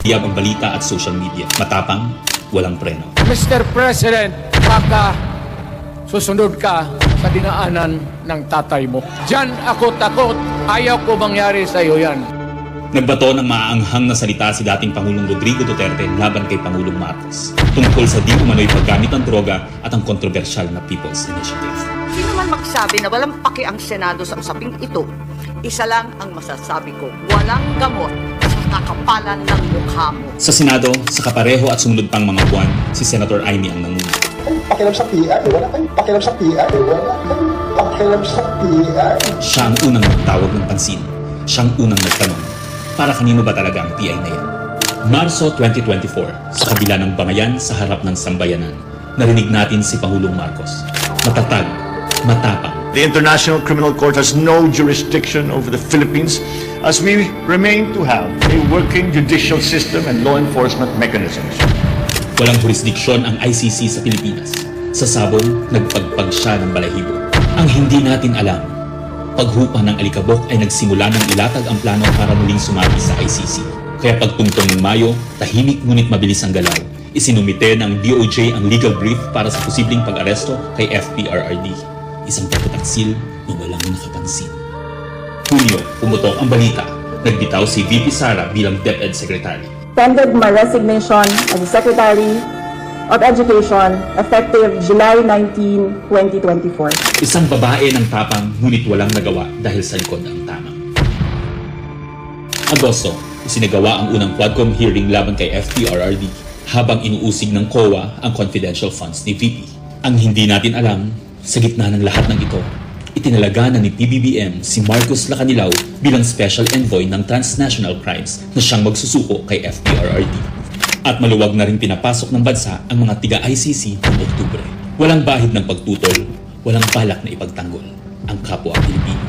Ang balita at social media. Matapang, walang preno. Mr. President, baka susunod ka sa dinaanan ng tatay mo. Diyan ako takot. Ayaw ko mangyari sa iyo yan. Nagbato ng maaanghang na salita si dating Pangulong Rodrigo Duterte laban kay Pangulong Marcos tungkol sa di umano'y paggamit ng droga at ang kontrobersyal na People's Initiative. Sino man magsabi na walang paki ang Senado sa usaping ito, isa lang ang masasabi ko, walang gamot sa kakapalan ng mukha mo. Sa Senado, sa kapareho at sumunod pang mga buwan, si Senator Amy ang nanguna. Pakialam sa PR, wala kayong pakialam sa PR, wala kayong pakialam sa PR. Siya ang unang nagtawag ng pansin. Siya ang unang nagtanong, para kanino ba talaga ang PI na yan? Marso 2024, sa kabila ng bangayan sa harap ng sambayanan, narinig natin si Pangulong Marcos. Matatag, matapang. The International Criminal Court has no jurisdiction over the Philippines as we remain to have a working judicial system and law enforcement mechanisms. Walang jurisdiksyon ang ICC sa Pilipinas. Sa sabong, nagpagpag siya ng balahibo. Ang hindi natin alam, paghupa ng alikabok ay nagsimula ng ilatag ang plano para muling sumagi sa ICC. Kaya pagtungtong ng Mayo, tahimik ngunit mabilis ang galaw. Isinumite ng DOJ ang legal brief para sa posibleng pag-aresto kay FPRRD. Isang pagtataksil na walang nakapansin. Hulyo, pumutok ang balita. Nagbitaw si VP Sara bilang DepEd Secretary. Tendered my resignation as the Secretary of Education effective July 19, 2024. Isang babae ng tapang ngunit walang nagawa dahil sa likod ang tamang. Agosto, isinagawa ang unang Quadcom hearing laban kay FPRRD habang inuusig ng COA ang confidential funds ni VP. Ang hindi natin alam, sa gitna ng lahat ng ito, itinalaga na ni PBBM si Marcos Lacanilaw bilang Special Envoy ng Transnational Crimes na siyang magsusuko kay FPRRD. At maluwag na rin pinapasok ng bansa ang mga tiga-ICC noong Oktubre. Walang bahid ng pagtutol, walang balak na ipagtanggol ang kapwa Pilipino.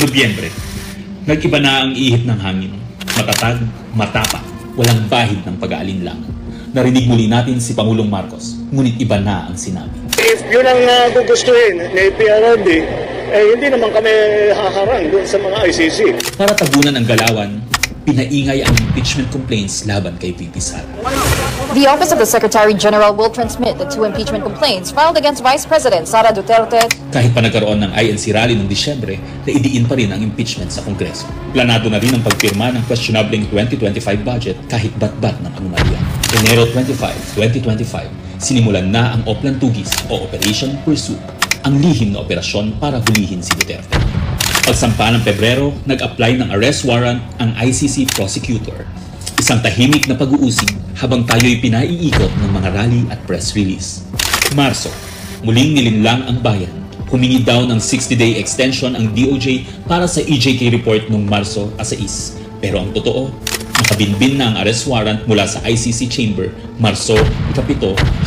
Nobyembre, nag-iba na ang ihip ng hangin. Matatag, matapang, walang bahid ng pag-aalinlangan. Narinig muli natin si Pangulong Marcos, ngunit iba na ang sinabi. If yun ang gugustuhin ni PRRD, hindi naman kami haharang doon sa mga ICC. Para tabunan ang galawan, pinaingay ang impeachment complaints laban kay VP Sara. The Office of the Secretary General will transmit the 2 impeachment complaints filed against Vice President Sara Duterte. Kahit pa nagkaroon ng INC rally noong Disyembre, naidiin pa rin ang impeachment sa Kongreso. Planado na rin ang pagpirma ng questionableng 2025 budget kahit bat-bat ng anomalya. Enero 25, 2025, sinimulan na ang Oplan Tugis o Operation Pursue, ang lihim na operasyon para hulihin si Duterte. Pagsampa ng Pebrero, nag-apply ng arrest warrant ang ICC prosecutor. Isang tahimik na pag-uusig habang tayo'y pinaiikot ng mga rally at press release. Marso, muling nilinlang ang bayan. Humingi daw ng 60-day extension ang DOJ para sa EJK report noong Marso 6. Pero ang totoo, nakabinbin na ang arrest warrant mula sa ICC chamber Marso 7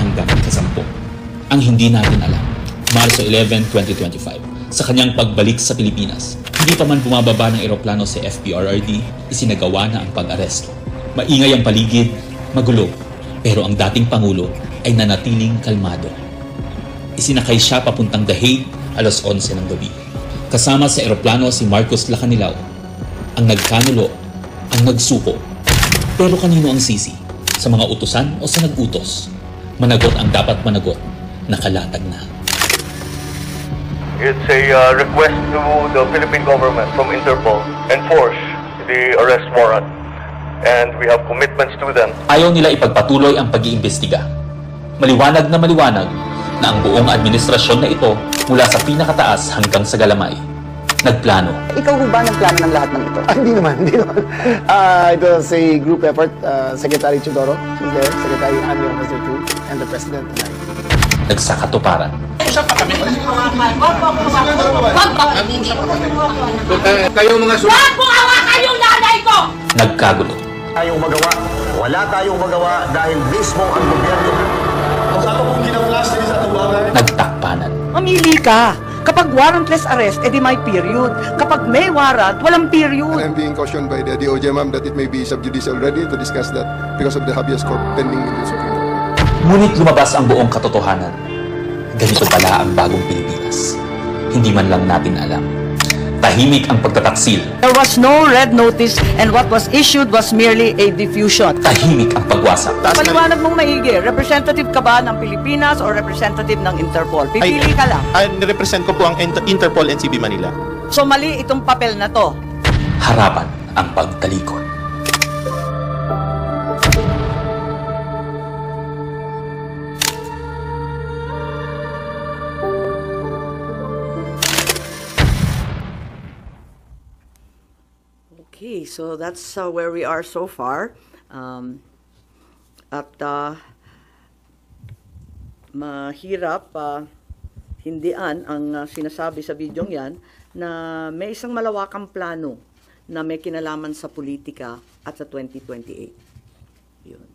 hanggang 10. Ang hindi natin alam, Marso 11, 2025, sa kanyang pagbalik sa Pilipinas, hindi pa man bumababa ng eroplano si FPRRD, isinagawa na ang pag-aresto. Maingay ang paligid, magulo, pero ang dating Pangulo ay nanatiling kalmado. Isinakay siya papuntang The Hague alas 11 ng gabi. Kasama sa eroplano si Marcos Lacanilaw, ang nagkanulo, ang nagsuko. Pero kanino ang sisi? Sa mga utusan o sa nag-utos? Managot ang dapat managot, nakalatag na. It's a request to the Philippine government from Interpol enforce the arrest warrant. And we have commitments to them. Ayaw nila ipagpatuloy ang pag-iimbestiga. Maliwanag na ang buong administrasyon na ito mula sa pinakataas hanggang sa galamay. Nagplano. Ikaw ho ba nagplano ng lahat ng ito? Hindi naman. It was a group effort. Secretary Chudoro was there, Secretary Amy was there too, and the President and I. Nagsakatuparan. Kayo mga Wag mo hawakan yung nanay ko! Nagkagulo. Tayong magawa. Wala tayong magawa dahil mismo ang gobyerno. Nagtakpanan. Mamili ka. Kapag warrantless arrest, edi may period. Kapag may warrant, walang period. And I'm being cautioned by the DOJ, ma'am, that it may be sub judice already to discuss that because of the habeas corpus pending in the Supreme Court. Ngunit lumabas ang buong katotohanan. Ganito pala ang bagong Pilipinas. Hindi man lang natin alam. Tahimik ang pagtataksil. There was no red notice and what was issued was merely a diffusion. Tahimik ang pagwasak. Paliwanag mong maigi, representative ka ba ng Pilipinas o representative ng Interpol? Pipili ka lang. Represent ko po ang Interpol NCB Manila. So mali itong papel na to. Harapan ang pagtalikod. Okay, so that's where we are so far. Mahirap hindian ang sinasabi sa bidyong yan na may isang malawakang plano na may kinalaman sa politika at sa 2028. Yun.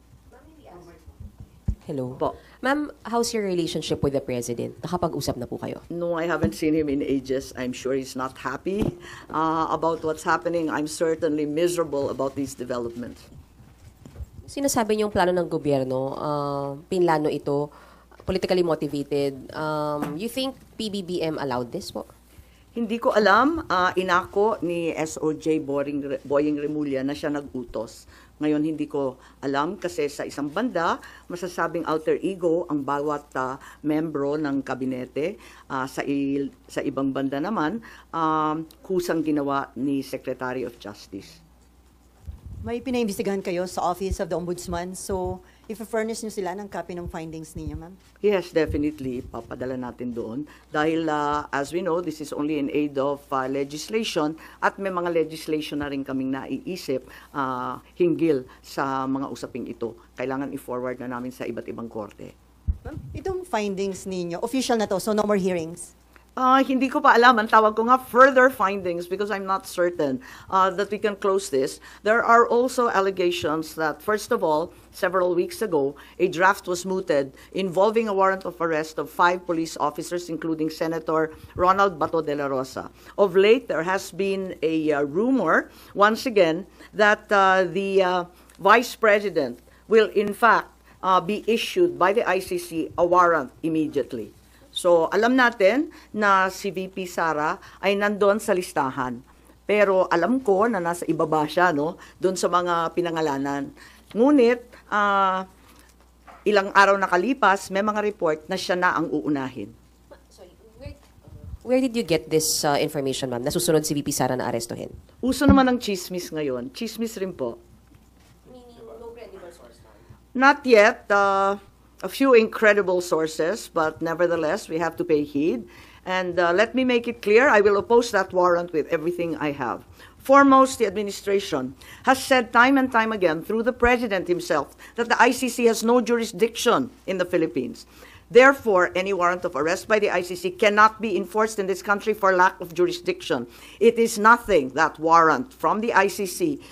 Hello. Po. Ma'am, how's your relationship with the President? Nakapag-usap na po kayo? No, I haven't seen him in ages. I'm sure he's not happy about what's happening. I'm certainly miserable about these developments. Sinasabi niyong plano ng gobyerno, pinlano ito, politically motivated. You think PBBM allowed this po? Hindi ko alam. Inako ni SOJ Boying Remulla na siya nag-utos. Ngayon, hindi ko alam kasi sa isang banda, masasabing alter ego ang bawat membro ng kabinete. Sa ibang banda naman, kusang ginawa ni Secretary of Justice. May pinaimbestigahan kayo sa Office of the Ombudsman. So, if-furnish niyo sila ng copy ng findings ninyo, ma'am? Yes, definitely. Papadala natin doon. Dahil, as we know, this is only in aid of legislation at may mga legislation na rin kaming naiisip hinggil sa mga usaping ito. Kailangan i-forward na namin sa iba't ibang korte. Ma'am, itong findings ninyo, official na to, so no more hearings? Hindi ko pa alam. Ang tawag ko nga further findings because I'm not certain that we can close this. There are also allegations that, first of all, several weeks ago, a draft was mooted involving a warrant of arrest of 5 police officers, including Senator Ronald Bato de la Rosa. Of late, there has been a rumor, once again, that the Vice President will, in fact, be issued by the ICC a warrant immediately. So, alam natin na si VP Sara ay nandoon sa listahan. Pero alam ko na nasa ibaba siya, no? Doon sa mga pinangalanan. Ngunit, ilang araw nakalipas, may mga report na siya na ang uunahin. Sorry, where did you get this information, ma'am? Nasusunod si VP Sara na arestuhin? Uso naman ang chismis ngayon. Chismis rin po. Meaning, no credible source, ma'am? Not yet. A few incredible sources, but nevertheless, we have to pay heed. And let me make it clear, I will oppose that warrant with everything I have. Foremost, the administration has said time and time again through the President himself that the ICC has no jurisdiction in the Philippines. Therefore, any warrant of arrest by the ICC cannot be enforced in this country for lack of jurisdiction. It is nothing, that warrant from the ICC,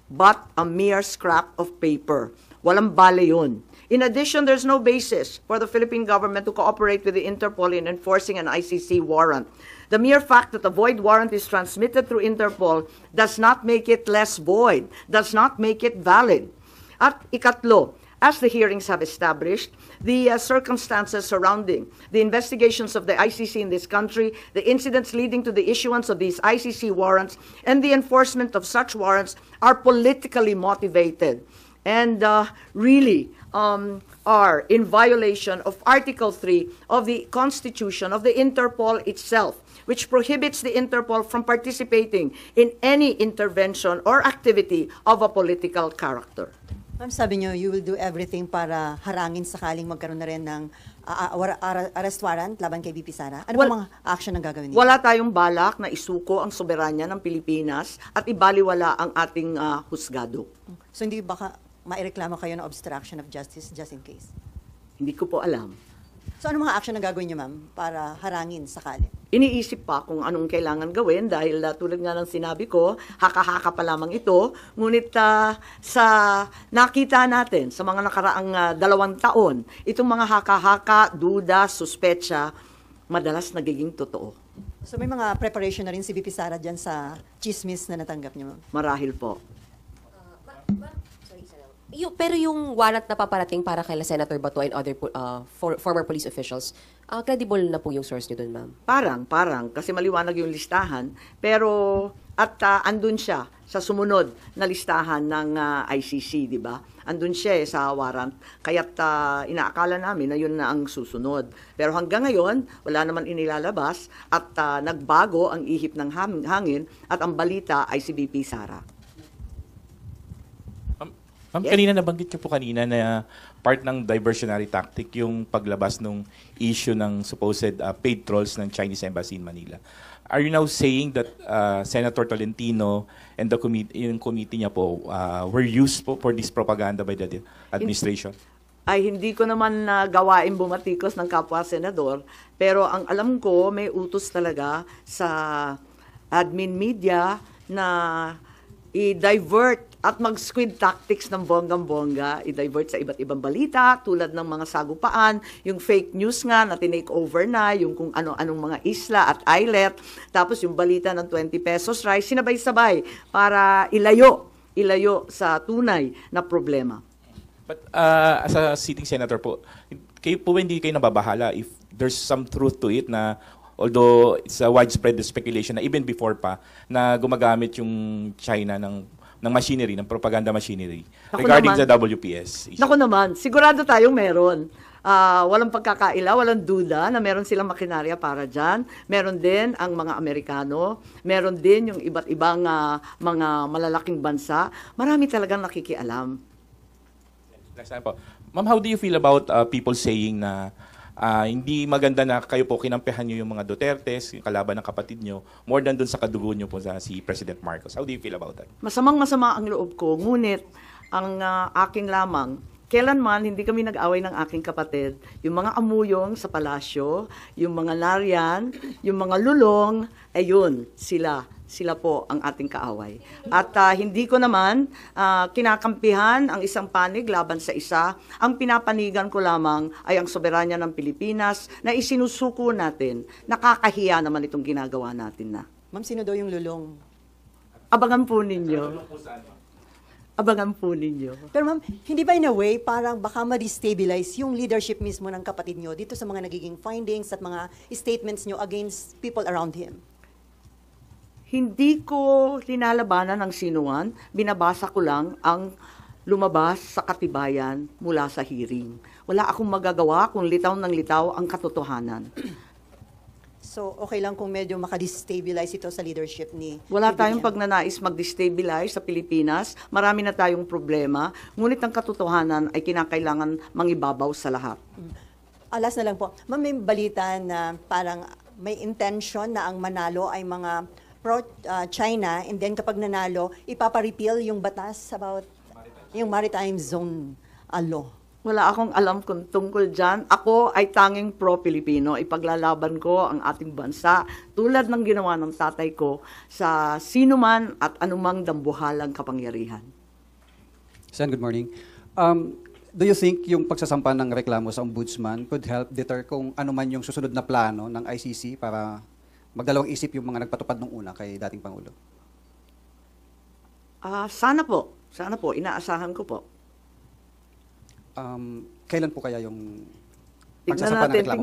but a mere scrap of paper. Walang bale yun. In addition, there's no basis for the Philippine government to cooperate with the Interpol in enforcing an ICC warrant. The mere fact that a void warrant is transmitted through Interpol does not make it less void, does not make it valid. At ikatlo, as the hearings have established, the circumstances surrounding the investigations of the ICC in this country, the incidents leading to the issuance of these ICC warrants, and the enforcement of such warrants are politically motivated and really are in violation of Article 3 of the Constitution of the Interpol itself, which prohibits the Interpol from participating in any intervention or activity of a political character. Ma'am, sabi niyo, you will do everything para harangin sakaling magkaroon na rin ng arrest warrant laban kay VP Sara. Ano mga action ang gagawin niyo? Wala tayong balak na isuko ang soberanya ng Pilipinas at ibaliwala ang ating husgado. So hindi baka maireklamo kayo ng obstruction of justice just in case? Hindi ko po alam. So ano mga action na gagawin niyo, ma'am, para harangin sakali? Iniisip pa kung anong kailangan gawin dahil tulad nga ng sinabi ko, haka-haka pa lamang ito. Ngunit sa nakita natin sa mga nakaraang 2 taon, itong mga haka-haka, duda, suspetsa, madalas nagiging totoo. So may mga preparation na rin si VP Sara dyan sa chismis na natanggap niyo, ma'am? Marahil po. Pero yung warrant na paparating para kay Senator Bato and other former police officials, credible na po yung source nyo dun, ma'am? Parang, kasi maliwanag yung listahan, pero andun siya sa sumunod na listahan ng ICC, di ba? Andun siya sa warrant, kaya't inaakala namin na yun na ang susunod. Pero hanggang ngayon, wala naman inilalabas at nagbago ang ihip ng hangin at ang balita ay si BP Sara. Ma'am, kanina nabanggit niyo po kanina na part ng diversionary tactic yung paglabas ng issue ng supposed paid trolls ng Chinese Embassy in Manila. Are you now saying that Senator Tolentino and the yung committee niya po were used po for this propaganda by the administration? Ay hindi ko naman gawain bumatikos ng kapwa senador, pero ang alam ko may utos talaga sa admin media na i-divert at mag-squid tactics ng bonggang-bongga, i-divert sa iba't ibang balita, tulad ng mga sagupaan, yung fake news nga na tinake over na, yung kung ano-anong mga isla at islet, tapos yung balita ng 20 pesos rice, sinabay-sabay para ilayo sa tunay na problema. But as a sitting senator po, hindi kayo nababahala if there's some truth to it na although it's a widespread speculation na even before pa na gumagamit yung China ng machinery, ng propaganda machinery regarding sa WPS. Naku naman, sigurado tayong meron. Walang pagkakaila, walang duda na meron silang makinarya para dyan. Meron din ang mga Amerikano, meron din yung iba't ibang mga malalaking bansa. Marami talagang nakikialam. Next time po. Ma'am, how do you feel about people saying na hindi maganda na kayo po kinampihan nyo yung mga Dutertes, yung kalaban ng kapatid nyo, more than dun sa kadugo nyo po si President Marcos? How do you feel about that? Masamang-masama ang loob ko, ngunit ang akin lamang, kailanman hindi kami nag-away ng aking kapatid. Yung mga amuyong sa palasyo, yung mga nariyan, yung mga lulong, ayun, sila po ang ating kaaway. At hindi ko naman kinakampihan ang isang panig laban sa isa. Ang pinapanigan ko lamang ay ang soberanya ng Pilipinas na isinusuko natin. Nakakahiya naman itong ginagawa natin na. Ma'am, sino daw yung lulong? Abangan po ninyo. Abangan po ninyo. Pero ma'am, hindi ba in a way parang baka ma-destabilize yung leadership mismo ng kapatid nyo dito sa mga nagiging findings at mga statements nyo against people around him? Hindi ko linalabanan ng sinuman, binabasa ko lang ang lumabas sa katibayan mula sa hearing. Wala akong magagawa kung litaw ng litaw ang katotohanan. So, okay lang kung medyo makadestabilize ito sa leadership ni Wala tayong PBBM. pagnanais mag-destabilize sa Pilipinas. Marami na tayong problema. Ngunit ang katotohanan ay kinakailangan mangibabaw sa lahat. Alas na lang po. Ma'am, may balita na parang may intention na ang manalo ay mga pro-China and then kapag nanalo, ipapa-repeal yung batas about yung maritime zone law. Wala akong alam kung tungkol dyan. Ako ay tanging pro-Pilipino. Ipaglalaban ko ang ating bansa tulad ng ginawa ng tatay ko sa sinuman at anumang dambuhalang kapangyarihan. Sen, good morning. Do you think yung pagsasampa ng reklamo sa ombudsman could help deter kung ano man yung susunod na plano ng ICC para magdalawang isip yung mga nagpatupad nung una kay dating Pangulo? Sana po. Inaasahan ko po. Kailan po kaya yung pagsasampa ng reklamo?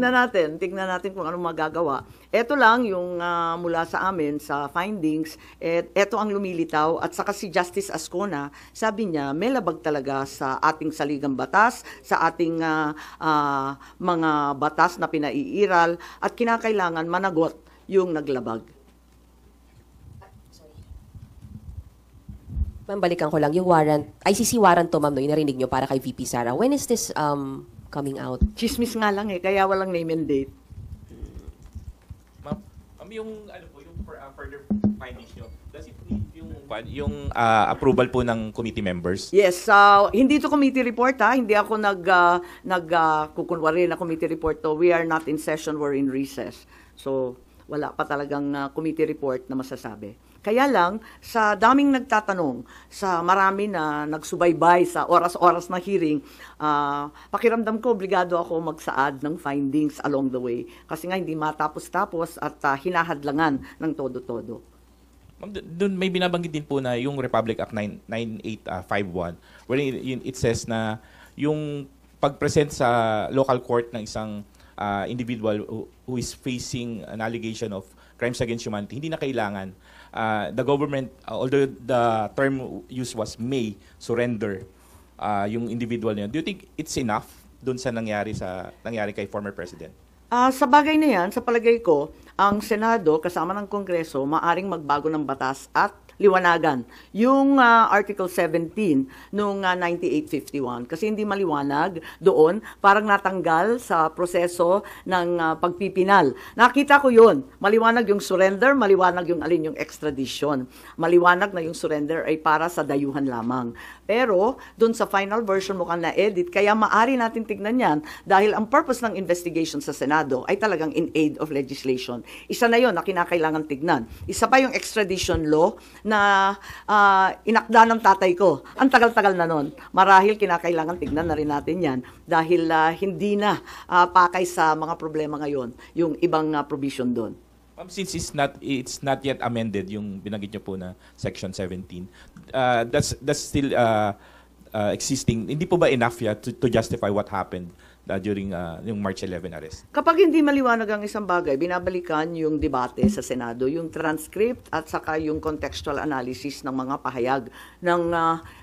Tignan natin kung anong magagawa. Ito lang yung mula sa amin sa findings, ito ang lumilitaw at saka si Justice Ascona, sabi niya may labag talaga sa ating saligang batas, sa ating mga batas na pinaiiral at kinakailangan managot yung naglabag. Ma'am, balikan ko lang yung warrant, ICC warrant to, ma'am, no, yung narinig nyo para kay VP Sara. When is this coming out? Chismis nga lang kaya walang name and date. Ma'am, yung further findings nyo, does it need yung approval po ng committee members? Yes, hindi to committee report hindi ako kukunwari na committee report to. We are not in session, we're in recess. So, wala pa talagang committee report na masasabi. Kaya lang, sa daming nagtatanong, sa marami na nagsubaybay sa oras-oras na hearing, pakiramdam ko, obligado ako magsaad ng findings along the way. Kasi nga hindi matapos-tapos at hinahadlangan ng todo-todo. Doon may binabanggit din po na yung Republic Act 9851 wherein it says na yung pag-present sa local court ng isang individual who is facing an allegation of crimes against humanity, hindi na kailangan the government, although the term used was may surrender yung individual niya. Do you think it's enough doon sa nangyari kay former president? Sa bagay na yan, sa palagay ko, ang Senado kasama ng Kongreso maaring magbago ng batas at liwanagan yung Article 17 noong 9851 kasi hindi maliwanag doon, parang natanggal sa proseso ng pagpipinal. Nakita ko yun, maliwanag yung surrender, maliwanag yung alin yung extradition. Maliwanag na yung surrender ay para sa dayuhan lamang. Pero doon sa final version mukhang na-edit, kaya maari natin tignan yan dahil ang purpose ng investigation sa Senado ay talagang in aid of legislation. Isa na yun na kinakailangan tignan. Isa pa yung extradition law na inakda ng tatay ko. Ang tagal-tagal na nun. Marahil kinakailangan tignan na rin natin yan dahil hindi na pakay sa mga problema ngayon yung ibang provision doon. Since it's not yet amended yung binanggit niyo po na Section 17, that's still existing. Hindi po ba enough to justify what happened during yung March 11 arrest? Kapag hindi maliwanag ang isang bagay, binabalikan yung debate sa Senado, yung transcript at saka yung contextual analysis ng mga pahayag ng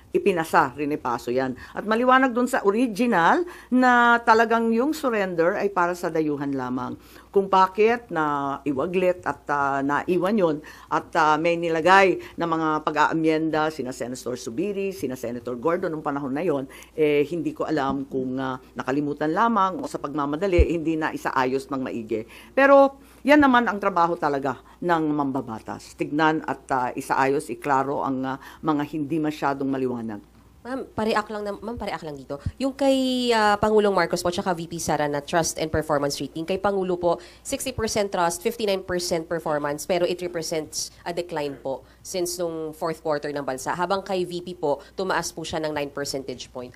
ipinasa, rinipaso yan. At maliwanag dun sa original na talagang yung surrender ay para sa dayuhan lamang. Kung bakit na iwaglit at naiwan yun at may nilagay na mga pag-aamyenda sina Senator Subiri, sina Senator Gordon noong panahon na yon, hindi ko alam kung nakalimutan lamang o sa pagmamadali, hindi na isaayos ng maigi. Pero yan naman ang trabaho talaga ng mambabatas. Tignan at isaayos, iklaro ang mga hindi masyadong maliwanag. Ma'am, pareak lang dito. Yung kay Pangulong Marcos po tsaka VP Sara na trust and performance rating, kay Pangulo po 60% trust, 59% performance, pero it represents a decline po since nung fourth quarter ng bansa. Habang kay VP po, tumaas po siya ng 9 percentage point.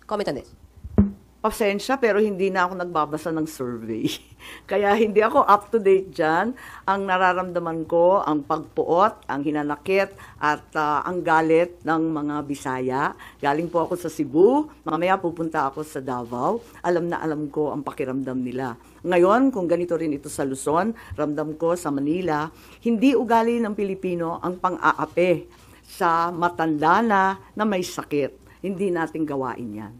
Comment on this. Pasensya, pero hindi na ako nagbabasa ng survey. Kaya hindi ako up to date dyan. Ang nararamdaman ko, ang pagpuot, ang hinanakit, at ang galit ng mga Bisaya. Galing po ako sa Cebu, mamaya pupunta ako sa Davao. Alam na alam ko ang pakiramdam nila. Ngayon, kung ganito rin ito sa Luzon, ramdam ko sa Manila, hindi ugali ng Pilipino ang pang-aape sa matanda na may sakit. Hindi natin gawain yan.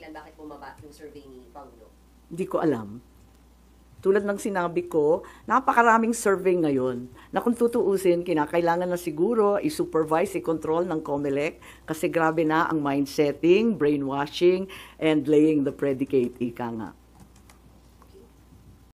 Bakit bumaba yung survey ni Pangulo? Hindi ko alam. Tulad ng sinabi ko, napakaraming survey ngayon na kung tutuusin, kinakailangan na siguro i-supervise, i-control ng COMELEC kasi grabe na ang mindsetting, brainwashing, and laying the predicate, ika nga.